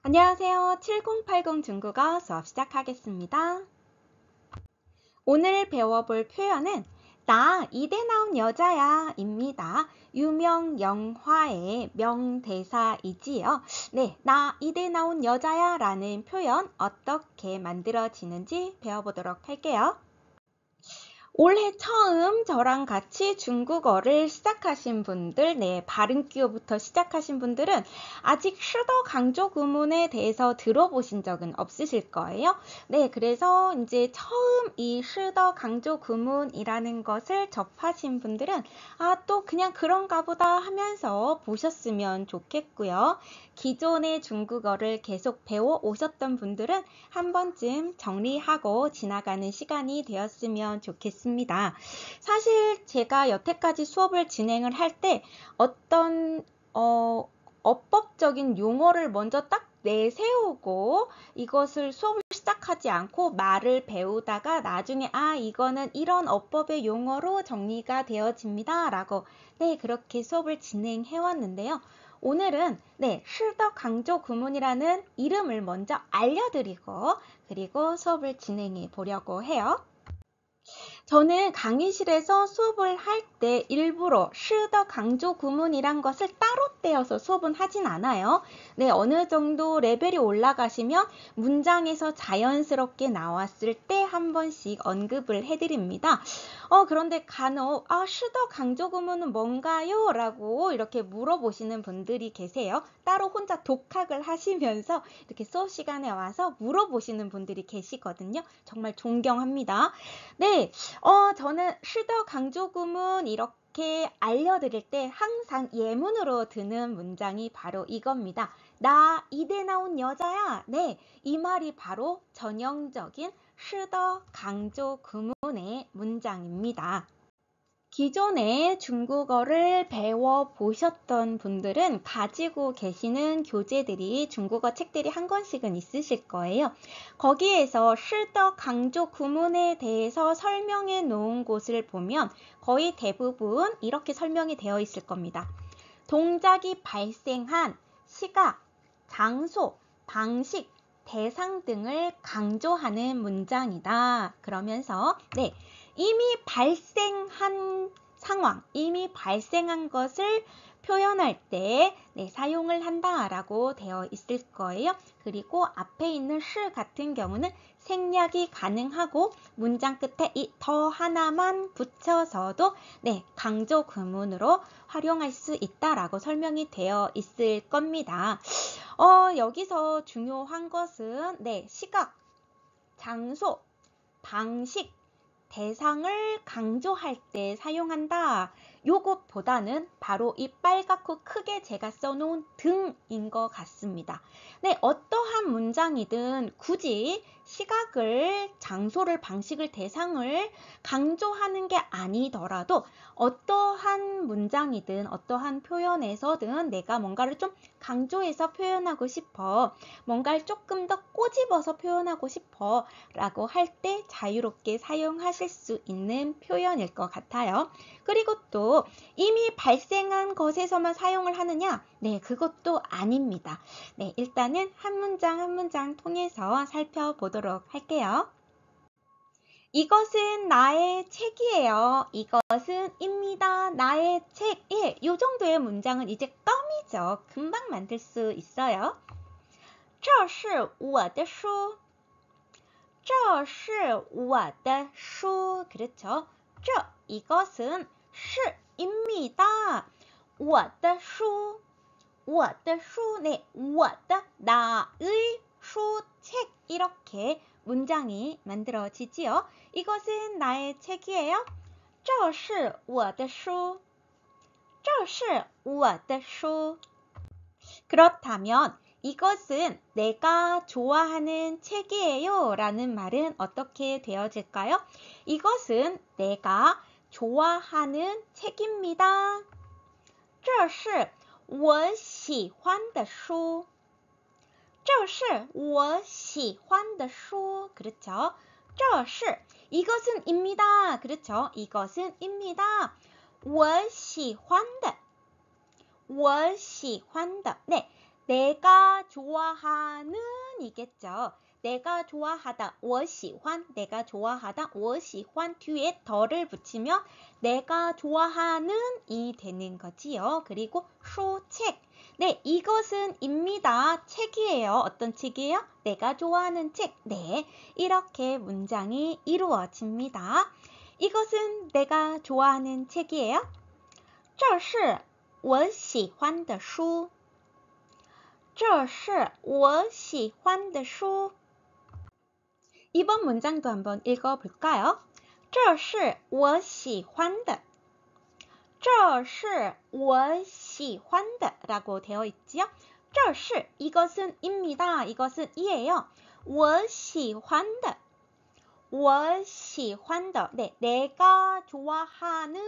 안녕하세요. 7080 중국어 수업 시작하겠습니다. 오늘 배워볼 표현은 나 이대 나온 여자야 입니다. 유명 영화의 명대사이지요. 네, 나 이대 나온 여자야 라는 표현 어떻게 만들어지는지 배워보도록 할게요. 올해 처음 저랑 같이 중국어를 시작하신 분들, 발음 기호부터 시작하신 분들은 아직 슈더 강조 구문에 대해서 들어보신 적은 없으실 거예요. 그래서 이제 처음 이 슈더 강조 구문이라는 것을 접하신 분들은 또 그냥 그런가 보다 하면서 보셨으면 좋겠고요. 기존의 중국어를 계속 배워 오셨던 분들은 한 번쯤 정리하고 지나가는 시간이 되었으면 좋겠습니다. 사실 제가 여태까지 수업을 진행을 할 때 어떤 어법적인 용어를 먼저 딱 내세우고 이것을 수업을 시작하지 않고 말을 배우다가 나중에 이거는 이런 어법의 용어로 정리가 되어집니다 라고 그렇게 수업을 진행해 왔는데요. 오늘은 슈더 강조 구문이라는 이름을 먼저 알려드리고 그리고 수업을 진행해 보려고 해요. 저는 강의실에서 수업을 할 때 일부러 슈더 강조 구문이란 것을 따로 떼어서 수업은 하진 않아요. 어느 정도 레벨이 올라가시면 문장에서 자연스럽게 나왔을 때 한 번씩 언급을 해드립니다. 그런데 간혹 슈더 강조 구문은 뭔가요? 라고 이렇게 물어보시는 분들이 계세요. 따로 혼자 독학을 하시면서 이렇게 수업 시간에 와서 물어보시는 분들이 계시거든요. 정말 존경합니다. 저는 슈더 강조 구문 이렇게 알려드릴 때 항상 예문으로 드는 문장이 바로 이겁니다. 나 이대 나온 여자야. 이 말이 바로 전형적인 슈더 강조 구문의 문장입니다. 기존에 중국어를 배워보셨던 분들은 가지고 계시는 교재들이 중국어 책들이 한 권씩은 있으실 거예요. 거기에서 슈더 강조 구문에 대해서 설명해 놓은 곳을 보면 거의 대부분 이렇게 설명이 되어 있을 겁니다. 동작이 발생한 시각, 장소, 방식, 대상 등을 강조하는 문장이다. 그러면서 이미 발생한 상황, 이미 발생한 것을 표현할 때 사용을 한다라고 되어 있을 거예요. 그리고 앞에 있는 시 같은 경우는 생략이 가능하고 문장 끝에 이 더 하나만 붙여서도 강조 구문으로 활용할 수 있다라고 설명이 되어 있을 겁니다. 여기서 중요한 것은 시각, 장소, 방식, 대상을 강조할 때 사용한다. 요것보다는 바로 이 빨갛고 크게 제가 써놓은 등인 것 같습니다. 어떠한 문장이든 굳이 시각을, 장소를, 방식을, 대상을 강조하는 게 아니더라도 어떠한 문장이든 어떠한 표현에서든 내가 뭔가를 좀 강조해서 표현하고 싶어, 뭔가를 조금 더 꼬집어서 표현하고 싶어 라고 할 때 자유롭게 사용하실 수 있는 표현일 것 같아요. 그리고 또 이미 발생한 것에서만 사용을 하느냐? 그것도 아닙니다. 일단은 한 문장 한 문장 통해서 살펴보도록 할게요. 이것은 나의 책이에요. 이것은 입니다. 나의 책. 이 정도의 문장은 이제 껌이죠. 금방 만들 수 있어요. 这是我的书. 这是我的书. 그렇죠. 这 이것은 是입니다. 我的书. 我的书.我的 나의 수 책 이렇게 문장이 만들어지지요. 이것은 나의 책이에요. 这是我的书. 这是我的书. 그렇다면 이것은 내가 좋아하는 책이에요 라는 말은 어떻게 되어질까요? 이것은 내가 좋아하는 책입니다. 这是我喜欢的书. 这是我喜欢的书. 그렇죠? 这是 이것은 입니다. 그렇죠? 이것은 입니다. 我喜欢的我喜欢的 내가 좋아하는 이겠죠. 내가 좋아하다, 我喜欢, 내가 좋아하다, 我喜欢 뒤에 더를 붙이면 내가 좋아하는 이 되는 거지요. 그리고 수, 책. 네, 이것은 입니다. 책이에요. 어떤 책이에요? 내가 좋아하는 책. 네, 이렇게 문장이 이루어집니다. 이것은 내가 좋아하는 책이에요. 这是我喜欢的书。这是我喜欢的书。 이번 문장도 한번 읽어볼까요? 这是我喜欢的。这是我喜欢的 라고 되어 있지요. 这是 이것은 입니다. 이것은 이에요. 我喜欢的。我喜欢的 네, 내가 좋아하는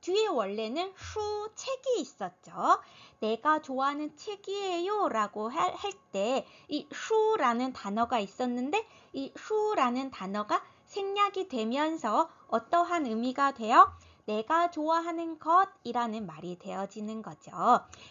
뒤에 원래는 수, 책이 있었죠. 내가 좋아하는 책이에요 라고 할 때 이 수라는 단어가 있었는데 이 수라는 단어가 생략이 되면서 어떠한 의미가 돼요? 내가 좋아하는 것이라는 말이 되어지는 거죠.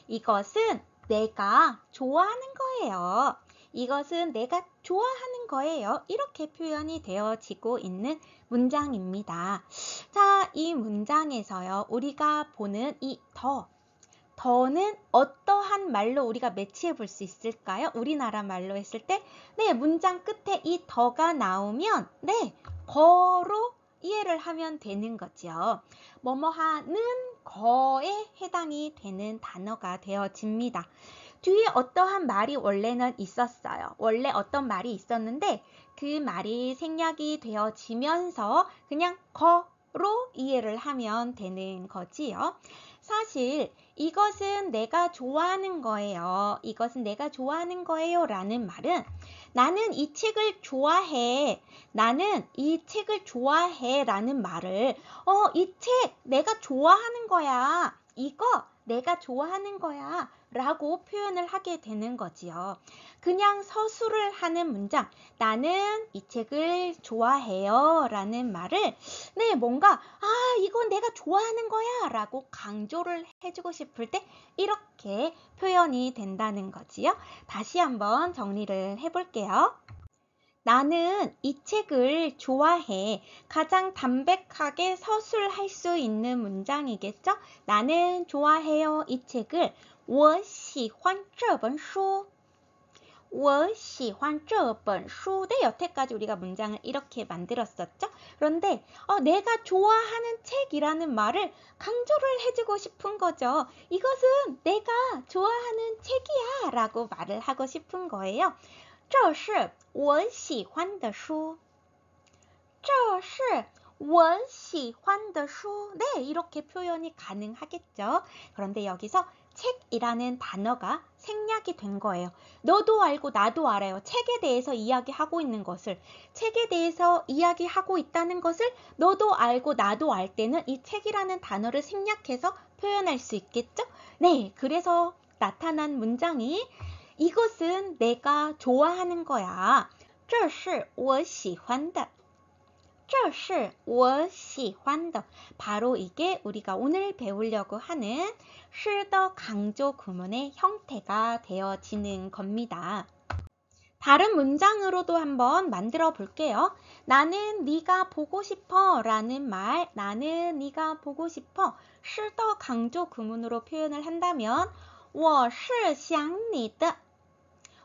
이것은 내가 좋아하는 거예요. 이것은 내가 좋아하는 거예요. 이렇게 표현이 되어지고 있는 문장입니다. 자, 이 문장에서요. 우리가 보는 이 더는 어떠한 말로 우리가 매치해 볼 수 있을까요? 우리나라 말로 했을 때, 네, 문장 끝에 이 더가 나오면, 네, 거로 이해를 하면 되는 거죠. 뭐뭐 하는 거에 해당이 되는 단어가 되어집니다. 뒤에 어떠한 말이 원래는 있었어요. 원래 어떤 말이 있었는데 그 말이 생략이 되어지면서 그냥 거로 이해를 하면 되는 거지요. 사실 이것은 내가 좋아하는 거예요. 이것은 내가 좋아하는 거예요 라는 말은 나는 이 책을 좋아해. 나는 이 책을 좋아해 라는 말을 이 책 내가 좋아하는 거야. 이거 내가 좋아하는 거야 라고 표현을 하게 되는 거지요. 그냥 서술을 하는 문장 나는 이 책을 좋아해요 라는 말을 네 뭔가 이건 내가 좋아하는 거야 라고 강조를 해주고 싶을 때 이렇게 표현이 된다는 거지요. 다시 한번 정리를 해볼게요. 나는 이 책을 좋아해. 가장 담백하게 서술할 수 있는 문장이겠죠? 나는 좋아해요. 이 책을 我喜欢这本书。我喜欢这本书. 네, 여태까지 우리가 문장을 이렇게 만들었었죠? 그런데 내가 좋아하는 책이라는 말을 강조를 해주고 싶은 거죠. 이것은 내가 좋아하는 책이야 라고 말을 하고 싶은 거예요. 这是我喜欢的书。这是我喜欢的书. 네, 이렇게 표현이 가능하겠죠. 그런데 여기서 책이라는 단어가 생략이 된 거예요. 너도 알고 나도 알아요. 책에 대해서 이야기하고 있는 것을, 책에 대해서 이야기하고 있다는 것을 너도 알고 나도 알 때는 이 책이라는 단어를 생략해서 표현할 수 있겠죠? 네, 그래서 나타난 문장이 이것은 내가 좋아하는 거야. 这是我喜欢的。这是我喜欢的. 바로 이게 우리가 오늘 배우려고 하는 是的 강조 구문의 형태가 되어지는 겁니다. 다른 문장으로도 한번 만들어 볼게요. 나는 네가 보고 싶어 라는 말, 나는 네가 보고 싶어 是的 강조 구문으로 표현을 한다면 我是想你的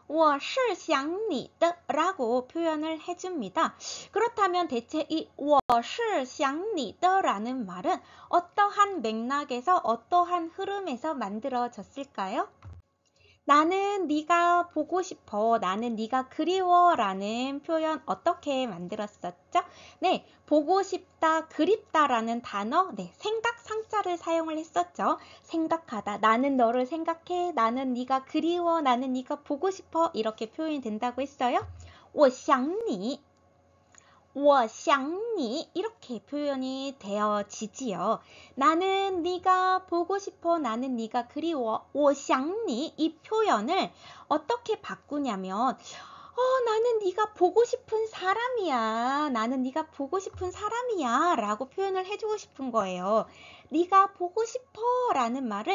我是想你的 라고 표현을 해줍니다. 그렇다면 대체 이 我是想你的 라는 말은 어떠한 맥락에서 어떠한 흐름에서 만들어졌을까요? 나는 네가 보고 싶어, 나는 네가 그리워 라는 표현 어떻게 만들었었죠? 네, 보고 싶다, 그립다 라는 단어, 네, 생각 상자를 사용을 했었죠. 생각하다, 나는 너를 생각해, 나는 네가 그리워, 나는 네가 보고 싶어 이렇게 표현이 된다고 했어요. 我想你我想你 이렇게 표현이 되어지지요. 나는 네가 보고 싶어, 나는 네가 그리워, 我想你 이 표현을 어떻게 바꾸냐면 나는 네가 보고 싶은 사람이야. 나는 네가 보고 싶은 사람이야. 라고 표현을 해주고 싶은 거예요. 네가 보고 싶어 라는 말을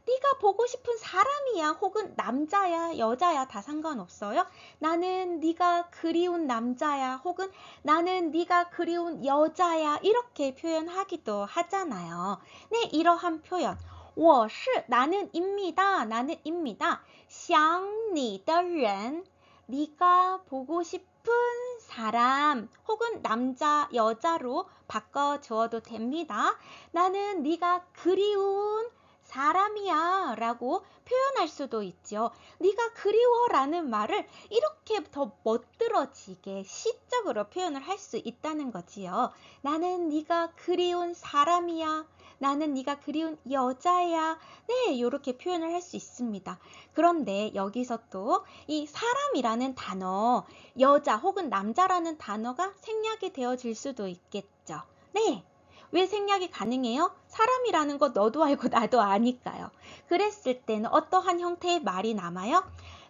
네가 보고 싶은 사람이야. 혹은 남자야, 여자야 다 상관없어요. 나는 네가 그리운 남자야. 혹은 나는 네가 그리운 여자야. 이렇게 표현하기도 하잖아요. 네, 이러한 표현. 我是 나는입니다. 나는입니다. 想你的人 네가 보고 싶은 사람 혹은 남자, 여자로 바꿔 주어도 됩니다. 나는 네가 그리운 사람이야 라고 표현할 수도 있죠. 네가 그리워 라는 말을 이렇게 더 멋들어지게 시적으로 표현을 할 수 있다는 거지요. 나는 네가 그리운 사람이야. 나는 네가 그리운 여자야. 네, 이렇게 표현을 할 수 있습니다. 그런데 여기서 또 이 사람이라는 단어, 여자 혹은 남자라는 단어가 생략이 되어질 수도 있겠죠. 네. 왜 생략이 가능해요? 사람이라는 거 너도 알고 나도 아니까요. 그랬을 때는 어떠한 형태의 말이 남아요?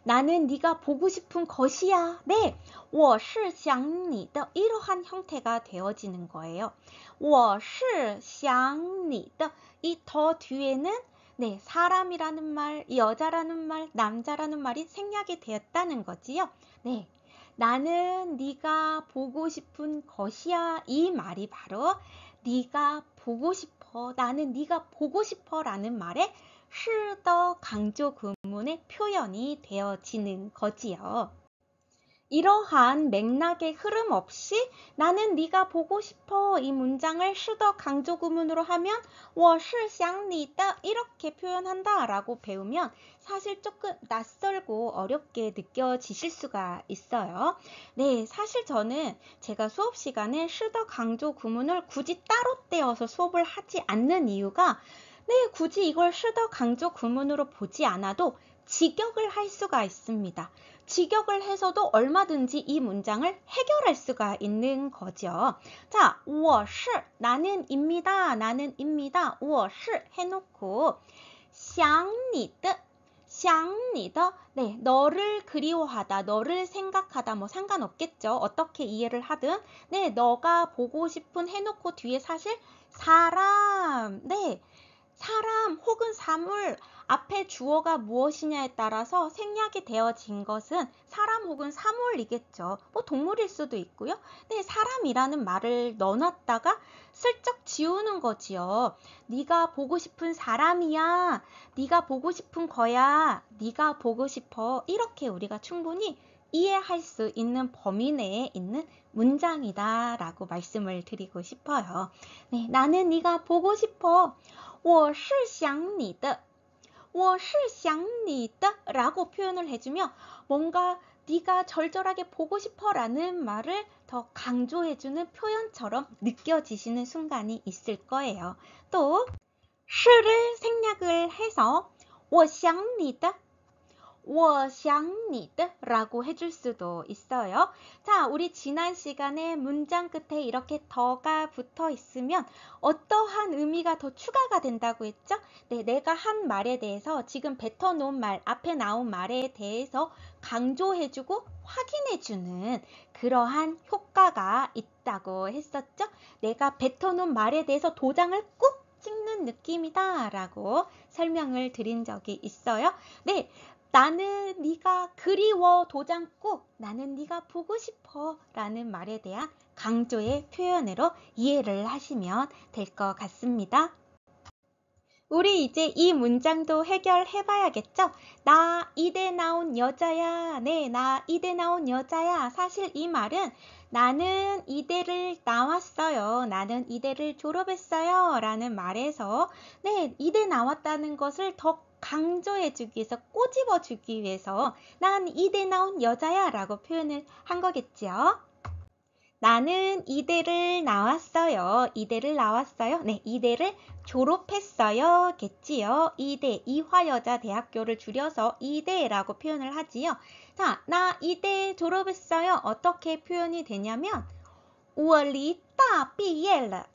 나는 네가 보고 싶은 것이야. 네, 我是想你的 이러한 형태가 되어지는 거예요. 我是想你的 이 더 뒤에는 네, 사람이라는 말, 여자라는 말, 남자라는 말이 생략이 되었다는 거지요. 네, 나는 네가 보고 싶은 것이야. 이 말이 바로 네가 보고 싶어. 나는 네가 보고 싶어 라는 말에 是的 강조 구문의 표현이 되어지는 거지요. 이러한 맥락의 흐름 없이 나는 네가 보고 싶어 이 문장을 是的 강조 구문으로 하면 我是想你的 이렇게 표현한다 라고 배우면 사실 조금 낯설고 어렵게 느껴지실 수가 있어요. 네, 사실 저는 제가 수업 시간에 是的 강조 구문을 굳이 따로 떼어서 수업을 하지 않는 이유가 네, 굳이 이걸 是的 강조 구문으로 보지 않아도 직역을 할 수가 있습니다. 직역을 해서도 얼마든지 이 문장을 해결할 수가 있는 거죠. 자, 我是 나는입니다. 나는입니다. 我是 해놓고 想你的 想你的 네, 너를 그리워하다, 너를 생각하다 뭐 상관없겠죠. 어떻게 이해를 하든 네, 너가 보고 싶은 해놓고 뒤에 사실 사람, 네, 사람 혹은 사물 앞에 주어가 무엇이냐에 따라서 생략이 되어진 것은 사람 혹은 사물이겠죠. 뭐 동물일 수도 있고요. 네, 사람이라는 말을 넣어놨다가 슬쩍 지우는 거지요. 네가 보고 싶은 사람이야. 네가 보고 싶은 거야. 네가 보고 싶어. 이렇게 우리가 충분히 이해할 수 있는 범위 내에 있는 문장이다 라고 말씀을 드리고 싶어요. 네, 나는 네가 보고 싶어. 我是想你的我是想你的 라고 표현을 해주면 뭔가 네가 절절하게 보고 싶어 라는 말을 더 강조해주는 표현처럼 느껴지시는 순간이 있을 거예요. 또 是를 생략을 해서 我想你的我想你的 라고 해줄 수도 있어요. 자, 우리 지난 시간에 문장 끝에 이렇게 더가 붙어 있으면 어떠한 의미가 더 추가가 된다고 했죠? 네, 내가 한 말에 대해서 지금 뱉어놓은 말, 앞에 나온 말에 대해서 강조해주고 확인해주는 그러한 효과가 있다고 했었죠? 내가 뱉어놓은 말에 대해서 도장을 꾹 찍는 느낌이다 라고 설명을 드린 적이 있어요. 네. 나는 네가 그리워 도장 꾹 나는 네가 보고 싶어 라는 말에 대한 강조의 표현으로 이해를 하시면 될 것 같습니다. 우리 이제 이 문장도 해결해 봐야겠죠? 나 이대 나온 여자야. 네, 나 이대 나온 여자야. 사실 이 말은 나는 이대를 나왔어요. 나는 이대를 졸업했어요. 라는 말에서 네, 이대 나왔다는 것을 더 강조해주기 위해서 꼬집어주기 위해서 난 이대 나온 여자야 라고 표현을 한 거겠죠. 나는 이대를 나왔어요. 이대를 나왔어요. 네, 이대를 졸업했어요. 겠지요. 이대, 이화여자대학교를 줄여서 이대라고 표현을 하지요. 자, 나 이대 졸업했어요. 어떻게 표현이 되냐면 我离大毕业了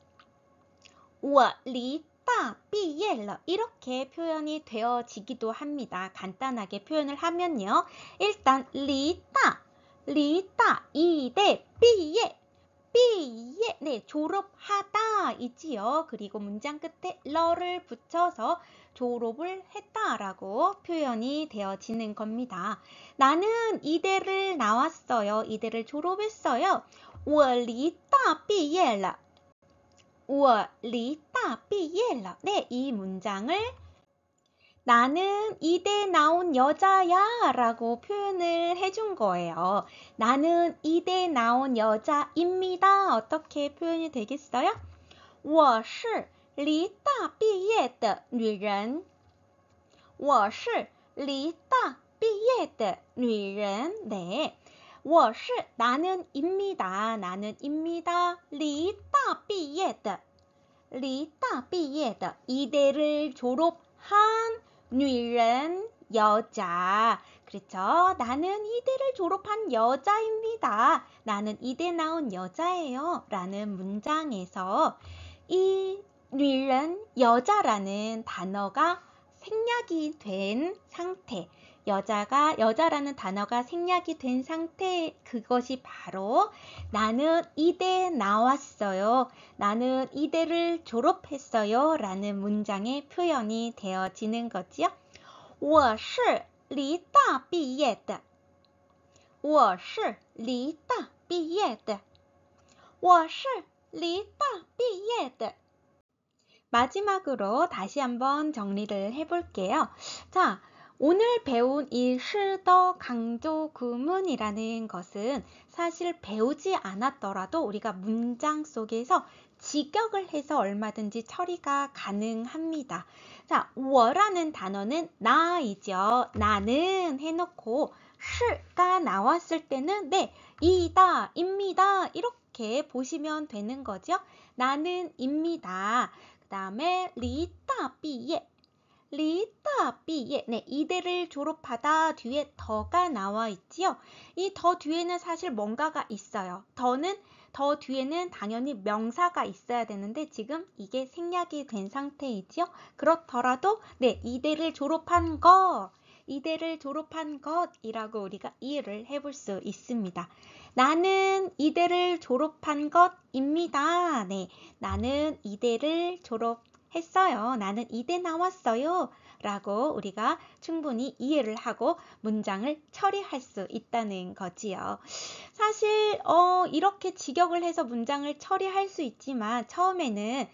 我离大毕业了 이렇게 표현이 되어지기도 합니다. 간단하게 표현을 하면요. 일단 离大 리다 이대 삐예 삐예 네 졸업하다 이지요. 그리고 문장 끝에 러를 붙여서 졸업을 했다라고 표현이 되어지는 겁니다. 나는 이대를 나왔어요. 이대를 졸업했어요. 我离大毕业了我离大毕业了 네, 이 문장을 나는 이대 나온 여자야 라고 표현을 해준 거예요. 나는 이대 나온 여자입니다. 어떻게 표현이 되겠어요? 我是离大毕业的女人我是离大毕业的女人 네. 我是 나는입니다. 나는입니다. 离大毕业的离大毕业的 이대를 졸업한 女人 여자. 그렇죠? 나는 이대를 졸업한 여자입니다. 나는 이대 나온 여자예요. 라는 문장에서 이 女人 여자라는 단어가 생략이 된 상태. 여자라는 단어가 생략이 된 상태, 그것이 바로 나는 이대 나왔어요. 나는 이대를 졸업했어요. 라는 문장의 표현이 되어지는 거지요. 我是离大毕业的我是离大毕业的我是离大毕业的 마지막으로 다시 한번 정리를 해볼게요. 자, 오늘 배운 이 시더 강조 구문이라는 것은 사실 배우지 않았더라도 우리가 문장 속에서 직역을 해서 얼마든지 처리가 가능합니다. 자, 我라는 단어는 나이죠. 나는 해놓고 시가 나왔을 때는 네, 이다, 입니다. 이렇게 보시면 되는 거죠. 나는 입니다. 그 다음에 离大毕业 리다 삐예 네, 이대를 졸업하다 뒤에 더가 나와 있지요. 이 더 뒤에는 사실 뭔가가 있어요. 더 뒤에는 당연히 명사가 있어야 되는데 지금 이게 생략이 된 상태이지요. 그렇더라도 네, 이대를 졸업한 것이라고 우리가 이해를 해볼 수 있습니다. 나는 이대를 졸업한 것입니다. 네, 나는 이대를 졸업했어요. 나는 이대 나왔어요. 라고 우리가 충분히 이해를 하고 문장을 처리할 수 있다는 거지요. 사실 이렇게 직역을 해서 문장을 처리할 수 있지만 처음에는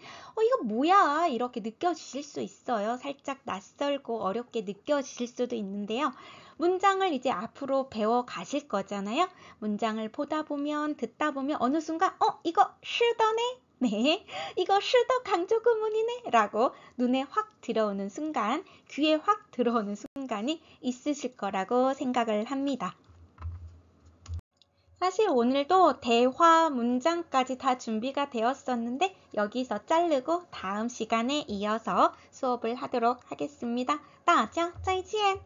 이거 뭐야 이렇게 느껴지실 수 있어요. 살짝 낯설고 어렵게 느껴지실 수도 있는데요. 문장을 이제 앞으로 배워 가실 거잖아요. 문장을 보다 보면 듣다 보면 어느 순간 이거 시더네? 네, 이거 시더 강조 구문이네 라고 눈에 확 들어오는 순간, 귀에 확 들어오는 순간이 있으실 거라고 생각을 합니다. 사실 오늘도 대화 문장까지 다 준비가 되었었는데 여기서 자르고 다음 시간에 이어서 수업을 하도록 하겠습니다. 大家再见